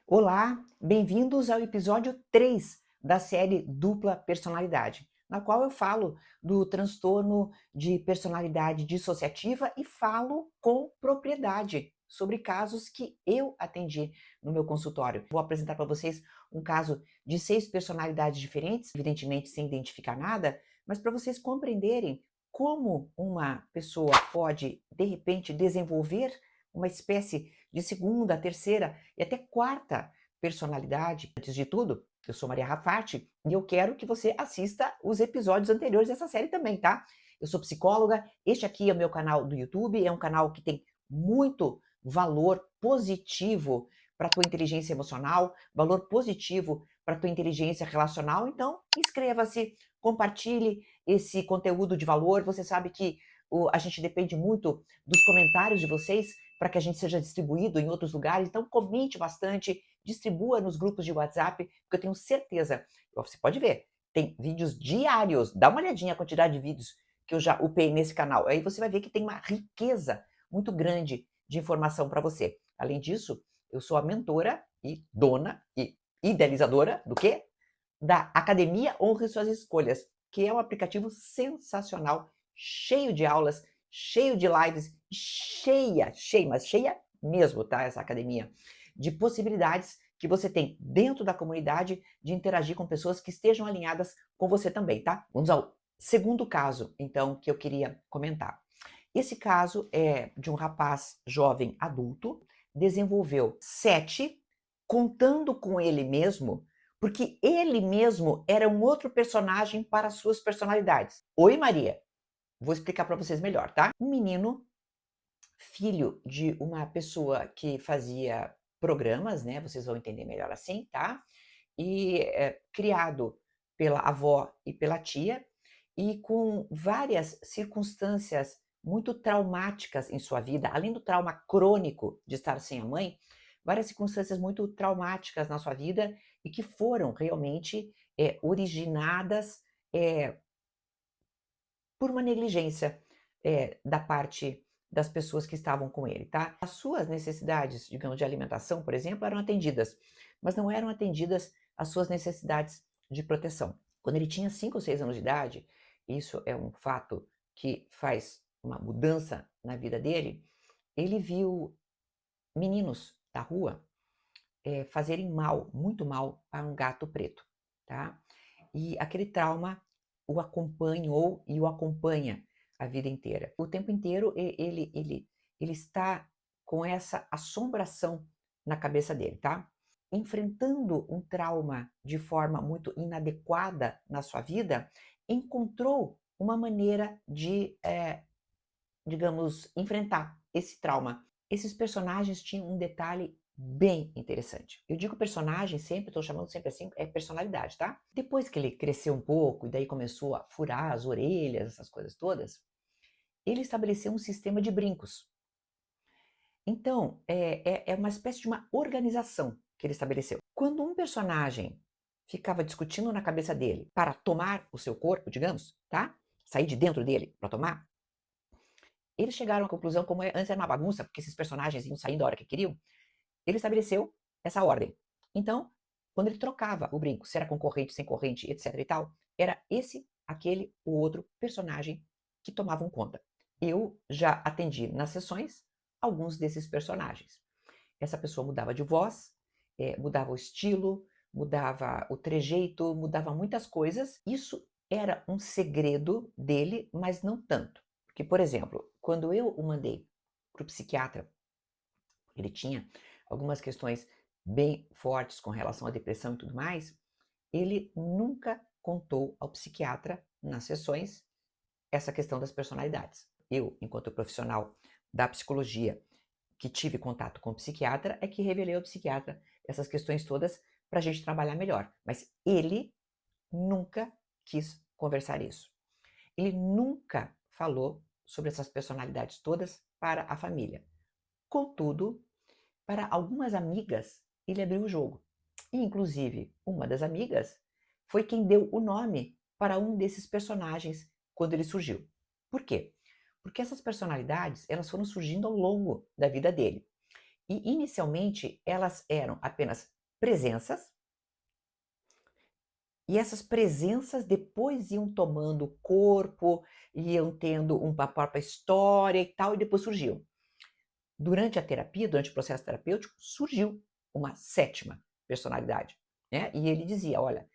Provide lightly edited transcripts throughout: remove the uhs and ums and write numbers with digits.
Olá, bem-vindos ao episódio 3 da série Dupla Personalidade, na qual eu falo do transtorno de personalidade dissociativa e falo com propriedade sobre casos que eu atendi no meu consultório. Vou apresentar para vocês um caso de 6 personalidades diferentes, evidentemente sem identificar nada, mas para vocês compreenderem como uma pessoa pode, de repente, desenvolver uma espécie de segunda, terceira e até quarta personalidade. Antes de tudo, eu sou Maria Rafati e eu quero que você assista os episódios anteriores dessa série também, tá? Eu sou psicóloga, este aqui é o meu canal do YouTube, é um canal que tem muito valor positivo para a tua inteligência emocional, valor positivo para a tua inteligência relacional, então inscreva-se, compartilhe esse conteúdo de valor. Você sabe que a gente depende muito dos comentários de vocês para que a gente seja distribuído em outros lugares, então comente bastante, distribua nos grupos de WhatsApp, porque eu tenho certeza, você pode ver, tem vídeos diários, dá uma olhadinha a quantidade de vídeos que eu já upei nesse canal, aí você vai ver que tem uma riqueza muito grande de informação para você. Além disso, eu sou a mentora e dona e idealizadora do quê? Da Academia Honre Suas Escolhas, que é um aplicativo sensacional, cheio de aulas, cheio de lives, mas cheia mesmo, tá? Essa academia, de possibilidades que você tem dentro da comunidade de interagir com pessoas que estejam alinhadas com você também, tá? Vamos ao segundo caso, então, que eu queria comentar. Esse caso é de um rapaz jovem adulto, desenvolveu 7, contando com ele mesmo, porque ele mesmo era um outro personagem para suas personalidades. Oi, Maria. Vou explicar para vocês melhor, tá? Um menino, filho de uma pessoa que fazia programas, né? Vocês vão entender melhor assim, tá? E criado pela avó e pela tia, e com várias circunstâncias muito traumáticas em sua vida, além do trauma crônico de estar sem a mãe, várias circunstâncias muito traumáticas na sua vida e que foram realmente originadas por uma negligência da parte das pessoas que estavam com ele, tá? As suas necessidades, digamos, de alimentação, por exemplo, eram atendidas, mas não eram atendidas as suas necessidades de proteção. Quando ele tinha 5 ou 6 anos de idade, isso é um fato que faz uma mudança na vida dele, ele viu meninos da rua fazerem mal, muito mal, a um gato preto, tá? E aquele trauma o acompanhou e o acompanha a vida inteira. O tempo inteiro ele está com essa assombração na cabeça dele, tá? Enfrentando um trauma de forma muito inadequada na sua vida, encontrou uma maneira de, digamos, enfrentar esse trauma. Esses personagens tinham um detalhe bem interessante. Eu digo personagem sempre, estou chamando sempre assim, é personalidade, tá? Depois que ele cresceu um pouco e daí começou a furar as orelhas, essas coisas todas, ele estabeleceu um sistema de brincos. Então, é uma espécie de uma organização que ele estabeleceu. Quando um personagem ficava discutindo na cabeça dele para tomar o seu corpo, digamos, tá? Sair de dentro dele para tomar, eles chegaram à conclusão, como antes era uma bagunça, porque esses personagens iam saindo a hora que queriam, ele estabeleceu essa ordem. Então, quando ele trocava o brinco, se era com corrente, sem corrente, etc e tal, era esse, aquele, o outro personagem que tomavam conta. Eu já atendi nas sessões alguns desses personagens. Essa pessoa mudava de voz, mudava o estilo, mudava o trejeito, mudava muitas coisas. Isso era um segredo dele, mas não tanto. Porque, por exemplo, quando eu o mandei para o psiquiatra, ele tinha algumas questões bem fortes com relação à depressão e tudo mais, ele nunca contou ao psiquiatra, nas sessões, essa questão das personalidades. Eu, enquanto profissional da psicologia, que tive contato com o psiquiatra, é que revelei ao psiquiatra essas questões todas para a gente trabalhar melhor. Mas ele nunca quis conversar isso. Ele nunca falou sobre essas personalidades todas para a família. Contudo, para algumas amigas, ele abriu o jogo. E, inclusive, uma das amigas foi quem deu o nome para um desses personagens quando ele surgiu. Por quê? Porque essas personalidades, elas foram surgindo ao longo da vida dele. E inicialmente elas eram apenas presenças, e essas presenças depois iam tomando corpo, iam tendo uma própria história e tal, e depois surgiam. Durante a terapia, durante o processo terapêutico, surgiu uma sétima personalidade, né? E ele dizia: olha,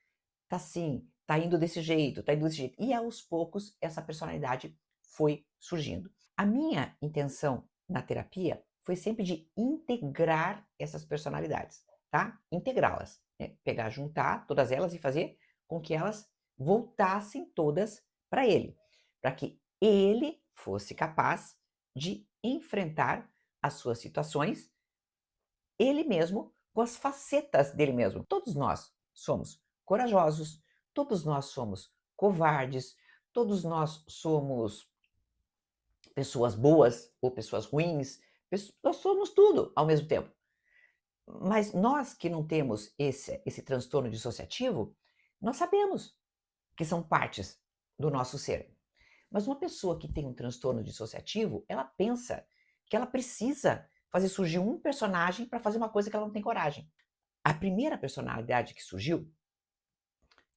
tá assim, tá indo desse jeito, tá indo desse jeito. E aos poucos essa personalidade foi surgindo. A minha intenção na terapia foi sempre de integrar essas personalidades, tá? Integrá-las, né? Pegar, juntar todas elas e fazer com que elas voltassem todas para ele, para que ele fosse capaz de enfrentar as suas situações, ele mesmo, com as facetas dele mesmo. Todos nós somos corajosos, todos nós somos covardes, todos nós somos pessoas boas ou pessoas ruins, nós somos tudo ao mesmo tempo. Mas nós que não temos esse transtorno dissociativo, nós sabemos que são partes do nosso ser. Mas uma pessoa que tem um transtorno dissociativo, ela pensa que ela precisa fazer surgir um personagem para fazer uma coisa que ela não tem coragem. A primeira personalidade que surgiu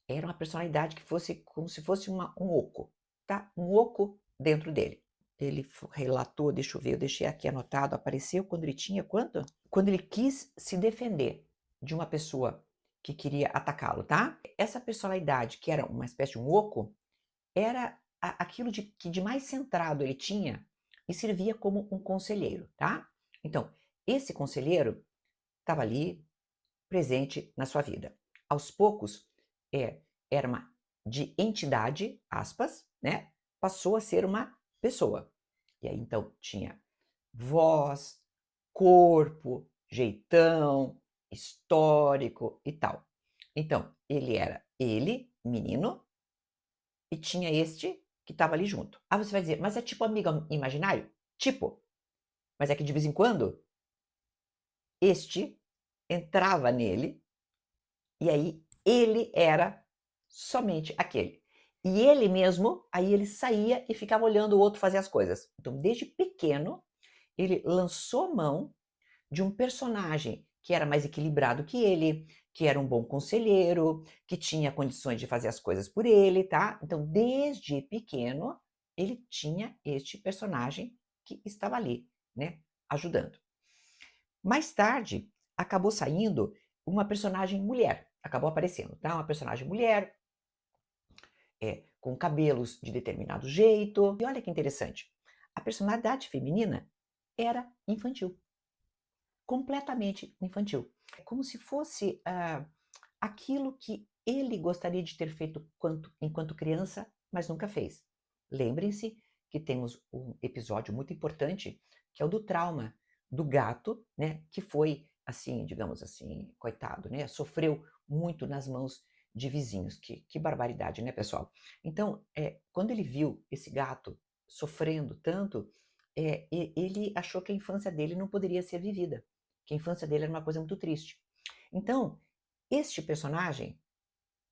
era uma personalidade que fosse como se fosse um oco, tá? Um oco dentro dele. Ele relatou, deixa eu ver, eu deixei aqui anotado, apareceu quando ele tinha quanto? Quando ele quis se defender de uma pessoa que queria atacá-lo, tá? Essa personalidade, que era uma espécie de um oco, era aquilo que de mais centrado ele tinha e servia como um conselheiro, tá? Então, esse conselheiro estava ali, presente na sua vida. Aos poucos, era uma de entidade, aspas, né? Passou a ser uma pessoa. E aí, então, tinha voz, corpo, jeitão, histórico e tal. Então, ele, menino, e tinha este que estava ali junto. Ah, você vai dizer, mas é tipo amigo imaginário? Tipo, mas é que de vez em quando, este entrava nele, e aí ele era somente aquele. E ele mesmo, aí ele saía e ficava olhando o outro fazer as coisas. Então, desde pequeno, ele lançou mão de um personagem que era mais equilibrado que ele, que era um bom conselheiro, que tinha condições de fazer as coisas por ele, tá? Então, desde pequeno, ele tinha este personagem que estava ali, né, ajudando. Mais tarde, acabou saindo uma personagem mulher, acabou aparecendo, tá? Uma personagem mulher, com cabelos de determinado jeito. E olha que interessante, a personalidade feminina era infantil, completamente infantil. É como se fosse aquilo que ele gostaria de ter feito enquanto criança, mas nunca fez. Lembrem-se que temos um episódio muito importante, que é o do trauma do gato, né, que foi assim, digamos assim, coitado, né, sofreu muito nas mãos de vizinhos. Que barbaridade, né, pessoal? Então, quando ele viu esse gato sofrendo tanto, ele achou que a infância dele não poderia ser vivida, que a infância dele era uma coisa muito triste. Então, este personagem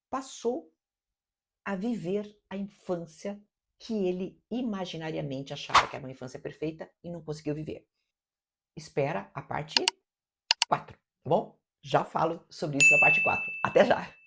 passou a viver a infância que ele imaginariamente achava que era uma infância perfeita e não conseguiu viver. Espera a parte 4, tá bom? Já falo sobre isso na parte 4. Até já!